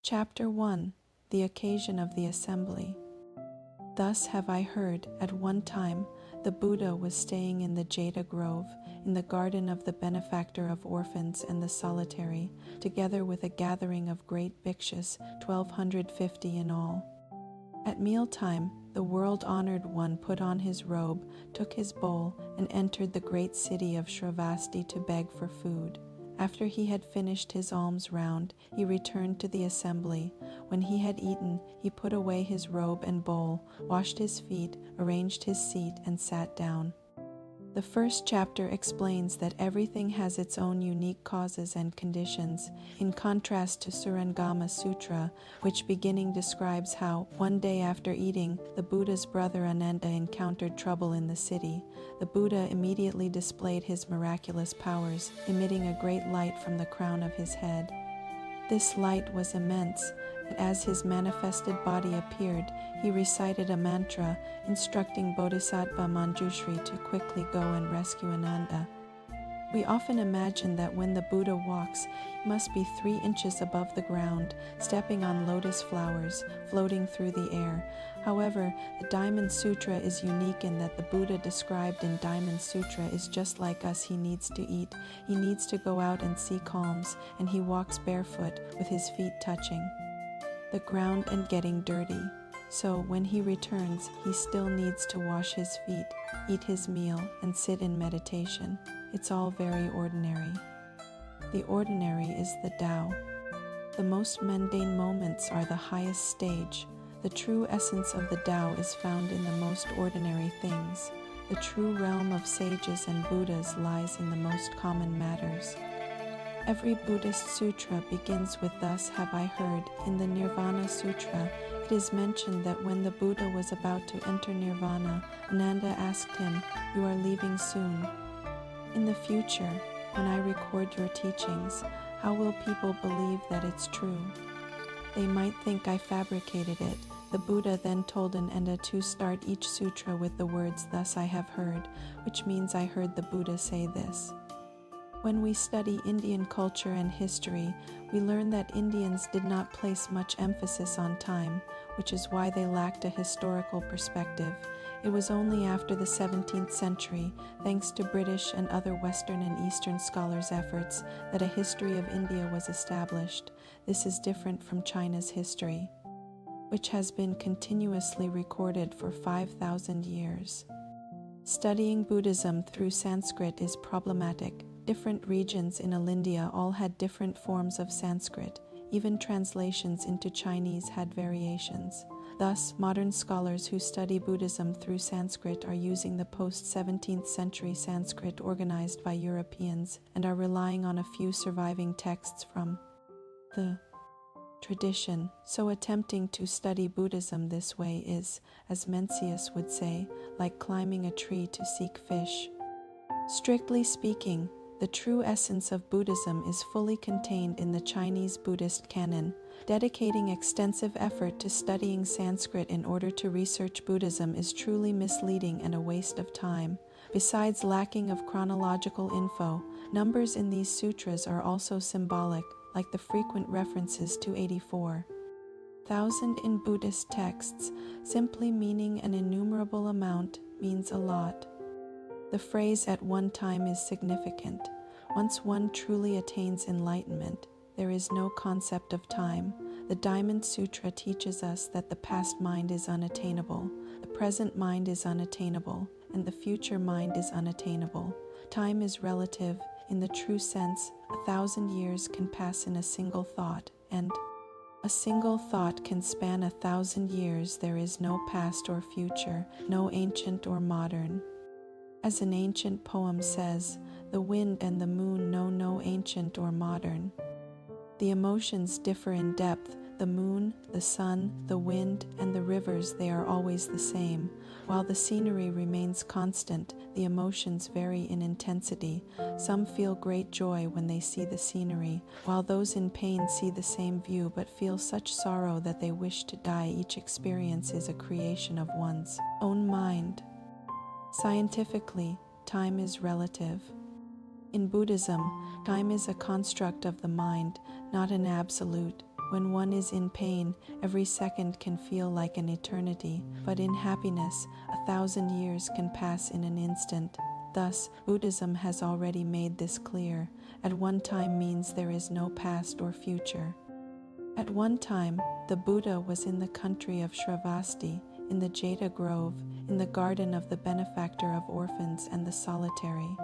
Chapter 1. The Occasion of the Assembly. Thus have I heard, at one time, the Buddha was staying in the Jeta Grove, in the garden of the benefactor of orphans and the solitary, together with a gathering of great bhikshus, 1250 in all. At mealtime, the world-honored one put on his robe, took his bowl, and entered the great city of Shravasti to beg for food. After he had finished his alms round, he returned to the assembly. When he had eaten, he put away his robe and bowl, washed his feet, arranged his seat, and sat down. The first chapter explains that everything has its own unique causes and conditions, in contrast to Surangama Sutra, which beginning describes how, one day after eating, the Buddha's brother Ananda encountered trouble in the city. The Buddha immediately displayed his miraculous powers, emitting a great light from the crown of his head. This light was immense, and as his manifested body appeared, he recited a mantra, instructing Bodhisattva Manjushri to quickly go and rescue Ananda. We often imagine that when the Buddha walks, he must be 3 inches above the ground, stepping on lotus flowers, floating through the air. However, the Diamond Sutra is unique in that the Buddha described in Diamond Sutra is just like us. He needs to eat, he needs to go out and seek alms, and he walks barefoot, with his feet touching the ground and getting dirty. So when he returns, he still needs to wash his feet, eat his meal, and sit in meditation. It's all very ordinary. The ordinary is the Tao. The most mundane moments are the highest stage. The true essence of the Tao is found in the most ordinary things. The true realm of sages and Buddhas lies in the most common matters. Every Buddhist sutra begins with "Thus have I heard." In the Nirvana Sutra, it is mentioned that when the Buddha was about to enter Nirvana, Ananda asked him, "You are leaving soon. In the future, when I record your teachings, how will people believe that it's true? They might think I fabricated it." The Buddha then told Ananda to start each sutra with the words "Thus I have heard," which means I heard the Buddha say this. When we study Indian culture and history, we learn that Indians did not place much emphasis on time, which is why they lacked a historical perspective. It was only after the 17th century, thanks to British and other Western and Eastern scholars' efforts, that a history of India was established. This is different from China's history, which has been continuously recorded for 5,000 years. Studying Buddhism through Sanskrit is problematic. Different regions in India all had different forms of Sanskrit. Even translations into Chinese had variations. Thus, modern scholars who study Buddhism through Sanskrit are using the post-17th century Sanskrit organized by Europeans and are relying on a few surviving texts from the tradition. So attempting to study Buddhism this way is, as Mencius would say, like climbing a tree to seek fish. Strictly speaking, the true essence of Buddhism is fully contained in the Chinese Buddhist canon. Dedicating extensive effort to studying Sanskrit in order to research Buddhism is truly misleading and a waste of time. Besides lacking of chronological info, numbers in these sutras are also symbolic, like the frequent references to 84,000 in Buddhist texts, simply meaning an innumerable amount, means a lot. The phrase "at one time" is significant. Once one truly attains enlightenment, there is no concept of time. The Diamond Sutra teaches us that the past mind is unattainable, the present mind is unattainable, and the future mind is unattainable. Time is relative. In the true sense, 1,000 years can pass in a single thought, and a single thought can span 1,000 years. There is no past or future, no ancient or modern. As an ancient poem says, the wind and the moon know no ancient or modern. The emotions differ in depth. The moon, the sun, the wind, and the rivers, they are always the same. While the scenery remains constant, the emotions vary in intensity. Some feel great joy when they see the scenery, while those in pain see the same view but feel such sorrow that they wish to die. Each experience is a creation of one's own mind. Scientifically, time is relative. In Buddhism, time is a construct of the mind, not an absolute. When one is in pain, every second can feel like an eternity, but in happiness, 1,000 years can pass in an instant. Thus, Buddhism has already made this clear. At one time means there is no past or future. At one time, the Buddha was in the country of Shravasti, in the Jeta Grove, in the garden of the benefactor of orphans and the solitary.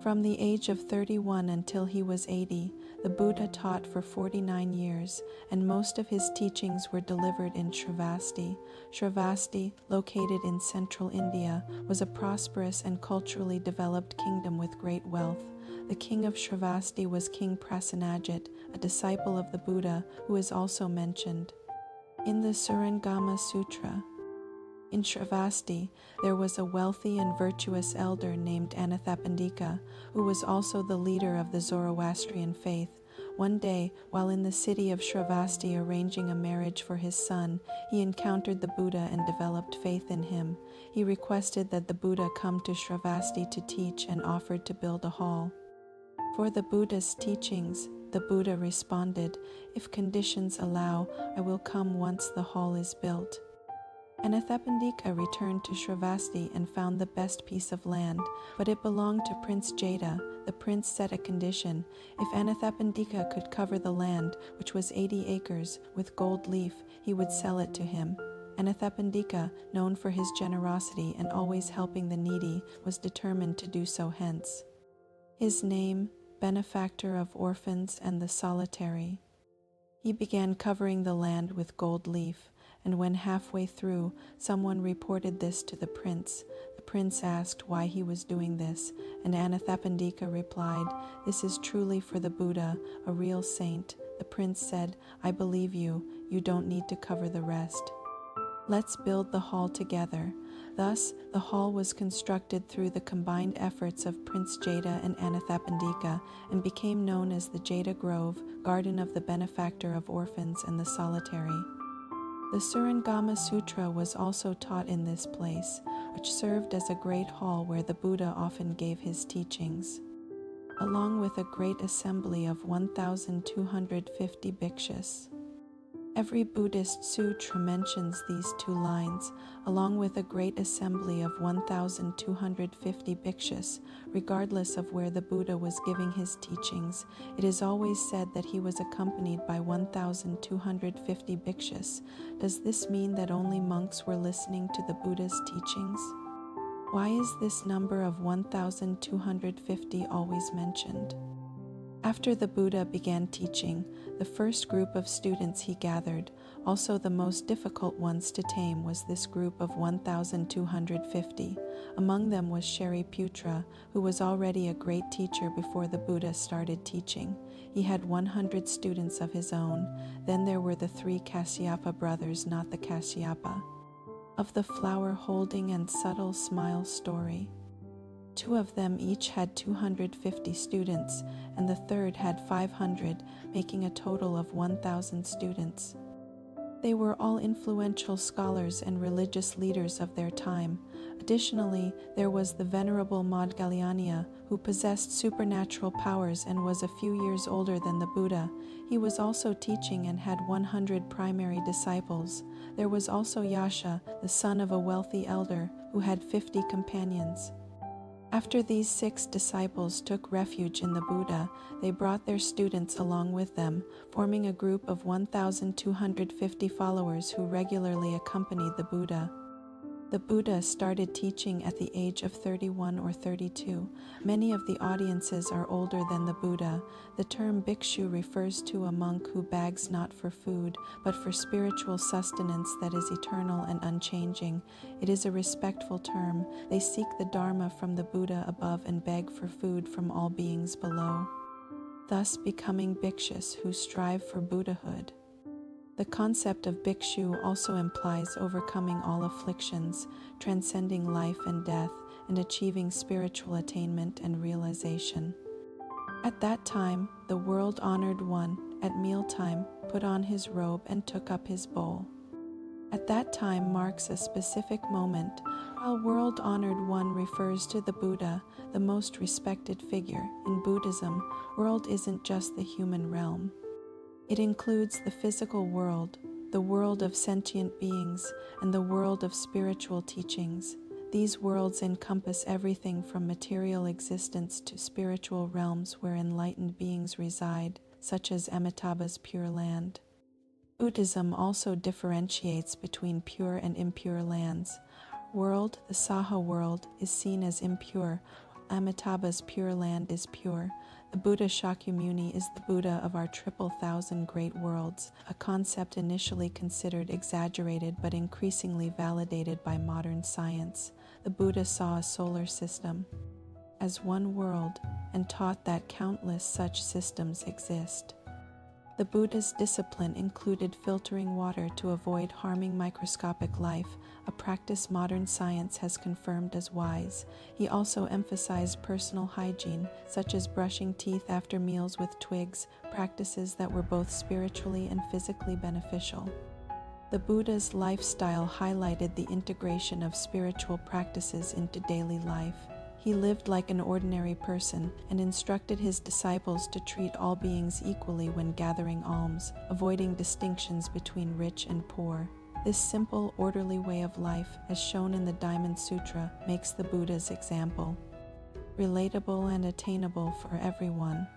From the age of 31 until he was 80, the Buddha taught for 49 years, and most of his teachings were delivered in Shravasti. Shravasti, located in central India, was a prosperous and culturally developed kingdom with great wealth. The king of Shravasti was King Prasenajit, a disciple of the Buddha, who is also mentioned in the Surangama Sutra. In Shravasti, there was a wealthy and virtuous elder named Anathapindika, who was also the leader of the Zoroastrian faith. One day, while in the city of Shravasti arranging a marriage for his son, he encountered the Buddha and developed faith in him. He requested that the Buddha come to Shravasti to teach and offered to build a hall for the Buddha's teachings. The Buddha responded, "If conditions allow, I will come once the hall is built." Anathapindika returned to Shravasti and found the best piece of land, but it belonged to Prince Jeta. The prince set a condition: if Anathapindika could cover the land, which was 80 acres, with gold leaf, he would sell it to him. Anathapindika, known for his generosity and always helping the needy, was determined to do so hence his name, benefactor of orphans and the solitary. He began covering the land with gold leaf, and when halfway through, someone reported this to the prince. The prince asked why he was doing this, and Anathapindika replied, "This is truly for the Buddha, a real saint." The prince said, "I believe you. You don't need to cover the rest. Let's build the hall together." Thus, the hall was constructed through the combined efforts of Prince Jeta and Anathapindika and became known as the Jeta Grove, Garden of the Benefactor of Orphans and the Solitary. The Surangama Sutra was also taught in this place, which served as a great hall where the Buddha often gave his teachings, along with a great assembly of 1,250 bhikshus. Every Buddhist sutra mentions these two lines, along with a great assembly of 1,250 bhikshus, regardless of where the Buddha was giving his teachings. It is always said that he was accompanied by 1,250 bhikshus. Does this mean that only monks were listening to the Buddha's teachings? Why is this number of 1,250 always mentioned? After the Buddha began teaching, the first group of students he gathered, also the most difficult ones to tame, was this group of 1,250. Among them was Shariputra, who was already a great teacher before the Buddha started teaching. He had 100 students of his own. Then there were the 3 Kasyapa brothers, not the Kasyapa of the flower-holding and subtle smile story. 2 of them each had 250 students, and the third had 500, making a total of 1,000 students. They were all influential scholars and religious leaders of their time. Additionally, there was the Venerable Maudgalyana, who possessed supernatural powers and was a few years older than the Buddha. He was also teaching and had 100 primary disciples. There was also Yasha, the son of a wealthy elder, who had 50 companions. After these 6 disciples took refuge in the Buddha, they brought their students along with them, forming a group of 1,250 followers who regularly accompanied the Buddha. The Buddha started teaching at the age of 31 or 32. Many of the audiences are older than the Buddha. The term bhikshu refers to a monk who begs not for food, but for spiritual sustenance that is eternal and unchanging. It is a respectful term. They seek the Dharma from the Buddha above and beg for food from all beings below, thus becoming bhikshus who strive for Buddhahood. The concept of bhikshu also implies overcoming all afflictions, transcending life and death, and achieving spiritual attainment and realization. At that time, the world-honored one, at mealtime, put on his robe and took up his bowl. At that time marks a specific moment, while world-honored one refers to the Buddha, the most respected figure. In Buddhism, world isn't just the human realm. It includes the physical world, the world of sentient beings, and the world of spiritual teachings. These worlds encompass everything from material existence to spiritual realms where enlightened beings reside, such as Amitabha's Pure Land. Buddhism also differentiates between pure and impure lands. World, the Saha world, is seen as impure. Amitabha's Pure Land is pure. The Buddha Shakyamuni is the Buddha of our 1,000 great worlds, a concept initially considered exaggerated but increasingly validated by modern science. The Buddha saw a solar system as one world and taught that countless such systems exist. The Buddha's discipline included filtering water to avoid harming microscopic life, a practice modern science has confirmed as wise. He also emphasized personal hygiene, such as brushing teeth after meals with twigs, practices that were both spiritually and physically beneficial. The Buddha's lifestyle highlighted the integration of spiritual practices into daily life. He lived like an ordinary person and instructed his disciples to treat all beings equally when gathering alms, avoiding distinctions between rich and poor. This simple, orderly way of life, as shown in the Diamond Sutra, makes the Buddha's example relatable and attainable for everyone.